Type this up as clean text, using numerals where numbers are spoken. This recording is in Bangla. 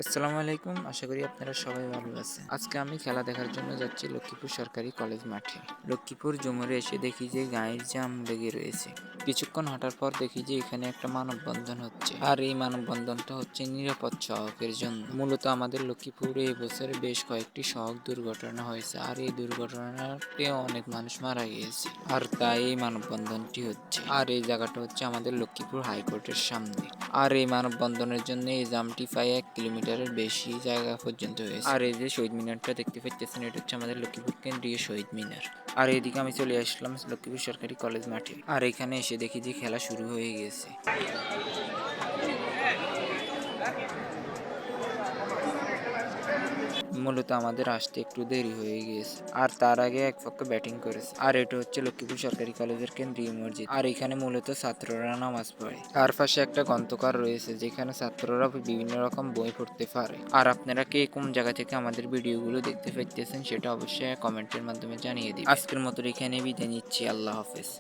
আসসালামু আলাইকুম। আশা করি আপনারা সবাই ভালো আছেন। আজকে আমি খেলা দেখার জন্য যাচ্ছি লক্ষ্মীপুর সরকারি কলেজ মাঠে। লক্ষ্মীপুর যমুরে এসে দেখি যে গায়ের জাম লেগে রয়েছে। কিছুক্ষণ হাঁটার পর দেখি যে এখানে একটা মানববন্ধন হচ্ছে। আর এই মানববন্ধনটা হচ্ছে নিরাপদ সড়কের জন্য। মূলত আমাদের লক্ষ্মীপুরে এবছরে বেশ কয়েকটি সড়ক দুর্ঘটনা হয়েছে। আর এই দুর্ঘটনাতে অনেক মানুষ মারা গিয়েছে। আর তাই এই মানববন্ধনটি হচ্ছে। আর এই জায়গাটা হচ্ছে আমাদের লক্ষ্মীপুর হাইকোর্টের সামনে। আর এই মানববন্ধনের জন্য এই জামটি প্রায় 1 কিলোমিটারের বেশি জায়গা পর্যন্ত হয়েছে। আর এই যে শহীদ মিনারটা দেখতে পাচ্ছেন, এটা হচ্ছে আমাদের লক্ষ্মীপুর কেন্দ্রীয় শহীদ মিনার। আর এইদিকে আমি চলে আসলাম লক্ষ্মীপুর সরকারি কলেজ মাঠে। আর এখানে এসে দেখি যে খেলা শুরু হয়ে গেছে। মূলত আমাদের আসতে একটু দেরি হয়ে গিয়েছে। আর তার আগে এক পক্ষ ব্যাটিং করেছে। আর এটা হচ্ছে লক্ষ্মীপুর সরকারি কলেজের কেন্দ্রীয় মসজিদ। আর এখানে মূলত ছাত্ররা নামাজ পড়ে। তার পাশে একটা গ্রন্থকার রয়েছে যেখানে ছাত্ররা বিভিন্ন রকম বই পড়তে পারে। আর আপনারা কে কোন জায়গা থেকে আমাদের ভিডিওগুলো দেখতে পাইতেছেন সেটা অবশ্যই কমেন্টের মাধ্যমে জানিয়ে দিন। আজকের মতো এখানে বিদায় নিচ্ছি। আল্লাহ হাফেজ।